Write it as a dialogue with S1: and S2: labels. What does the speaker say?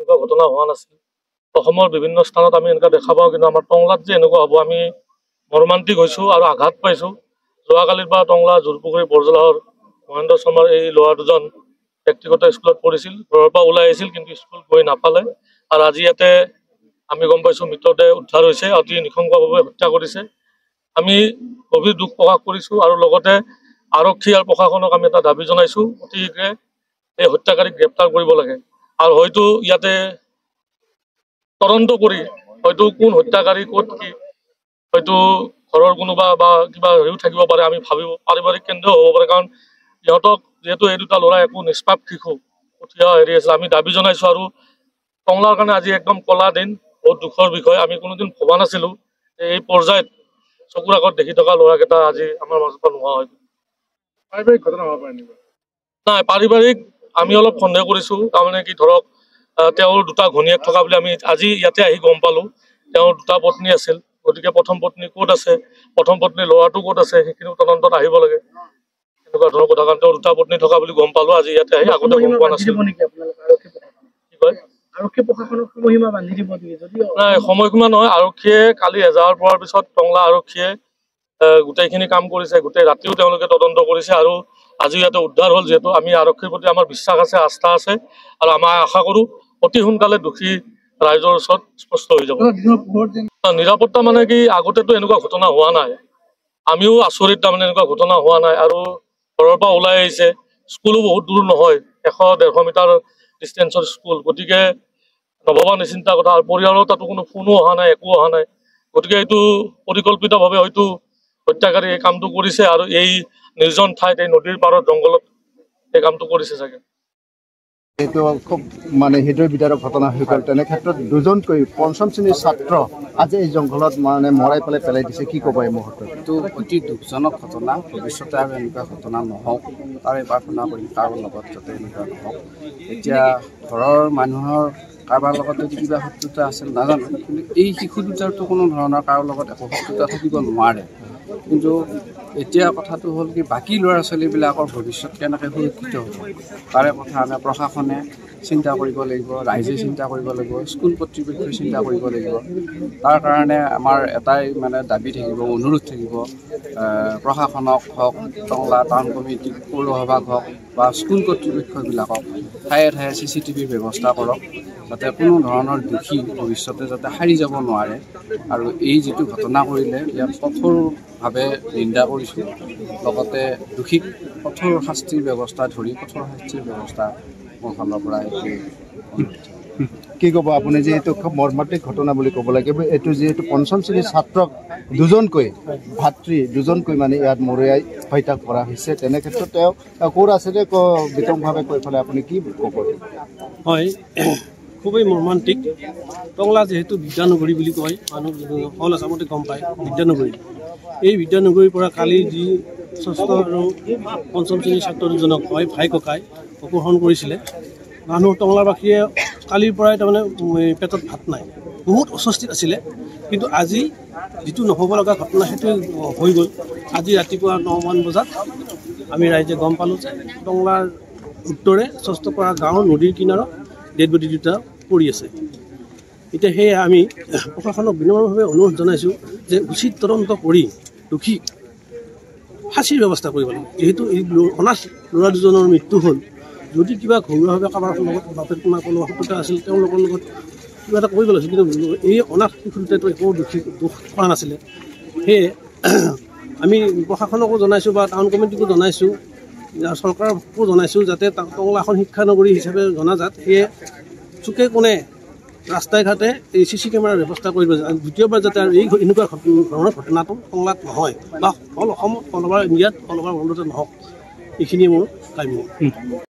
S1: এনেকুৱা ঘটনা হোৱা নাছিল অসমৰ বিভিন্ন স্থানত আমি এনেকুৱা দেখা পাওঁ কিন্তু আমাৰ টংলাত যে এনেকুৱা হ'ব আমি মৰ্মান্তিক হৈছোঁ আৰু আঘাত পাইছোঁ যোৱাকালিৰ পৰা টংলা জোৰপুখুৰী বৰজলাহৰ মহেন্দ্ৰ শৰ্মাৰ এই ল'ৰা দুজন ব্যক্তিগত স্কুলত পঢ়িছিল ঘৰৰ পৰা ওলাই আহিছিল কিন্তু স্কুল গৈ নাপালে আৰু আজি ইয়াতে আমি গম পাইছোঁ মৃতদেহ উদ্ধাৰ হৈছে অতি নৃশংসভাৱে হত্যা কৰিছে আমি গভীৰ দুখ প্ৰকাশ কৰিছোঁ আৰু লগতে আৰক্ষী আৰু প্ৰশাসনক আমি এটা দাবী জনাইছোঁ অতি শীঘ্ৰে এই হত্যাকাৰীক গ্ৰেপ্তাৰ কৰিব লাগে আৰু হয়তো ইয়াতে তদন্ত কৰি হয়তো কোন হত্যাকাৰী ক'ত কি হয়তো ঘৰৰ কোনোবা বা কিবা হেৰিও থাকিব পাৰে আমি ভাবিব পাৰিবাৰিক কেন্দ্ৰও হ'ব পাৰে কাৰণ ইহঁতক যিহেতু এই দুটা ল'ৰা একো নিষ্পাপ শিশু উঠি হেৰি আছিল আমি দাবী জনাইছোঁ আৰু টংলাৰ কাৰণে আজি একদম কলা দিন বহুত দুখৰ বিষয় আমি কোনোদিন ভবা নাছিলোঁ এই পৰ্যায়ত চকুৰ আগত দেখি থকা ল'ৰাকেইটা আজি আমাৰ মাজৰ পৰা নোহোৱা হয় পাৰিবাৰিক ঘটনা হ'ব পাৰে নেকি নাই পাৰিবাৰিক আমি অলপ সন্দেহ কৰিছোঁ তাৰমানে কি ধৰক তেওঁৰ দুটা ঘনীয়েক থকা বুলি আমি আজি ইয়াতে আহি গম পালোঁ তেওঁৰ দুটা পত্নী আছিল গতিকে প্ৰথম পত্নী ক'ত আছে প্ৰথম পত্নীৰ ল'ৰাটো ক'ত আছে সেইখিনিও তদন্তত আহিব লাগে এনেকুৱা ধৰণৰ কথা কাৰণ তেওঁৰ দুটা পত্নী থকা বুলি গম পালোঁ আজি ইয়াতে আহি আগতে গম পোৱা নাছিল কি কয় আৰক্ষী প্ৰশাসনক সময়সীমা বান্ধি দিব নাই সময়সীমা নহয় আৰক্ষীয়ে কালি এজাহাৰ পোৱাৰ পিছত টংলা আৰক্ষীয়ে গোটেইখিনি কাম কৰিছে গোটেই ৰাতিও তেওঁলোকে তদন্ত কৰিছে আৰু আজি ইয়াতে উদ্ধাৰ হ'ল যিহেতু আমি আৰক্ষীৰ প্ৰতি আমাৰ বিশ্বাস আছে আস্থা আছে আৰু আমাৰ আশা কৰোঁ অতি সোনকালে দোষী ৰাইজৰ ওচৰত স্পষ্ট হৈ যাব নিৰাপত্তা মানে কি আগতেতো এনেকুৱা ঘটনা হোৱা নাই আমিও আচৰিত তাৰমানে এনেকুৱা ঘটনা হোৱা নাই আৰু ঘৰৰ পৰা ওলাই আহিছে স্কুলো বহুত দূৰ নহয় 100-150 মিটাৰ ডিষ্টেঞ্চৰ স্কুল গতিকে নভবা নিচিন্তা কথা আৰু পৰিয়ালৰ তাতো কোনো ফোনো অহা নাই একো অহা নাই গতিকে এইটো পৰিকল্পিতভাৱে হয়তো হত্যাকাৰী এই কামটো কৰিছে আৰু এই নিৰ্জন ঠাইত এই নদীৰ পাৰত জংঘলত এই কামটো কৰিছে চাগে
S2: এইটো খুব মানে হৃদয় বিদাৰক ঘটনা হৈ গ'ল তেনে ক্ষেত্ৰত দুজনকৈ পঞ্চম শ্ৰেণীৰ ছাত্ৰ আজি এই জংঘলত মানে মৰাই পেলাই দিছে কি ক'ব এই মুহূৰ্তত
S3: এইটো অতি দুখজনক ঘটনা ভৱিষ্যতে আৰু এনেকুৱা ঘটনা নহওক তাৰে প্ৰাৰ্থনা কৰিম কাৰোবাৰ লগত যাতে এনেকুৱা নহওক এতিয়া ঘৰৰ মানুহৰ কাৰোবাৰ লগত যদি কিবা শত্ৰুতা আছিল নাজানো কিন্তু এই শিশু দুটাৰতো কোনো ধৰণৰ কাৰোৰ লগত একো শত্ৰুতা থাকিব নোৱাৰে কিন্তু এতিয়া কথাটো হ'ল কি বাকী ল'ৰা ছোৱালীবিলাকৰ ভৱিষ্যত কেনেকৈ সুৰক্ষিত হ'ব তাৰে কথা আমাৰ প্ৰশাসনে চিন্তা কৰিব লাগিব ৰাইজে চিন্তা কৰিব লাগিব স্কুল কৰ্তৃপক্ষই চিন্তা কৰিব লাগিব তাৰ কাৰণে আমাৰ এটাই মানে দাবী থাকিব অনুৰোধ থাকিব প্ৰশাসনক হওক টংলা টাউন কমিটি পৌৰসভাক হওক বা স্কুল কৰ্তৃপক্ষবিলাকক ঠায়ে ঠায়ে CCTV ব্যৱস্থা কৰক যাতে কোনো ধৰণৰ দোষী ভৱিষ্যতে যাতে সাৰি যাব নোৱাৰে আৰু এই যিটো ঘটনা কৰিলে ইয়াক কঠোৰভাৱে নিন্দা কৰিছোঁ লগতে দোষীক কঠোৰ শাস্তিৰ ব্যৱস্থা ধৰি কঠোৰ শাস্তিৰ ব্যৱস্থা মোৰ ফালৰ পৰা
S2: কি ক'ব আপুনি যে এইটো খুব মৰ্মান্তিক ঘটনা বুলি ক'ব লাগিব এইটো যিহেতু পঞ্চম শ্ৰেণীৰ ছাত্ৰক দুজনকৈ ভাতৃ দুজনকৈ মানে ইয়াত মৰিয়াই হত্যা কৰা হৈছে তেনে ক্ষেত্ৰত তেওঁ ক'ৰ আছিলে বিতংভাৱে কৈ পেলাই আপুনি কি ক'ব
S4: হয় খুবেই মৰ্মান্তিক টংলা যিহেতু বিদ্যানগৰী বুলি কয় মানুহ সকলো আচামতে গম পায় বিদ্যানগৰী এই বিদ্যানগৰীৰ পৰা কালি যি ষষ্ঠ আৰু পঞ্চম শ্ৰেণীৰ ছাত্ৰ দুজনক হয় ভাই ককাই অপহৰণ কৰিছিলে মানুহ টংলাবাসীয়ে কালিৰ পৰাই তাৰমানে পেটত ভাত নাই বহুত অস্বস্তিত আছিলে কিন্তু আজি যিটো নহ'ব লগা ঘটনা সেইটো হৈ গ'ল আজি ৰাতিপুৱা 9মান বজাত আমি ৰাইজে গম পালোঁ যে টংলাৰ উত্তৰে ষষ্ঠপাৰা গাঁৱৰ নদীৰ কিনাৰত ডেড বডি দুটা পৰি আছে এতিয়া সেয়ে আমি প্ৰশাসনক বিনম্ৰভাৱে অনুৰোধ জনাইছোঁ যে উচিত তদন্ত কৰি দোষী ফাঁচীৰ ব্যৱস্থা কৰিব লাগে যিহেতু এই অনাথ ল'ৰা দুজনৰ মৃত্যু হ'ল যদি কিবা ঘৰুৱাভাৱে কাৰোবাৰ লগত বাপেক তোমাৰ কোনো শত্ৰুতা আছিল তেওঁলোকৰ লগত কিবা এটা কৰিব লাগিছিল কিন্তু এই অনাথ শিশু দুটাইতো একো দোষ কৰা নাছিলে সেয়ে আমি প্ৰশাসনকো জনাইছোঁ বা টাউন কমিটিকো জনাইছোঁ চৰকাৰকো জনাইছোঁ যাতে টংলাখন শিক্ষানগৰী হিচাপে জনাজাত সেয়ে চুকে কোণে ৰাস্তাই ঘাটে এই CC কেমেৰাৰ ব্যৱস্থা কৰিব দ্বিতীয়বাৰ যাতে আৰু এই এনেকুৱা ধৰণৰ ঘটনাটো টংলাত নহয় বা অল অসমত অল অভাৰ ইণ্ডিয়াত অল অভাৰ ৱৰ্ল্ডতে নহওক এইখিনিয়ে মোৰ কাম্য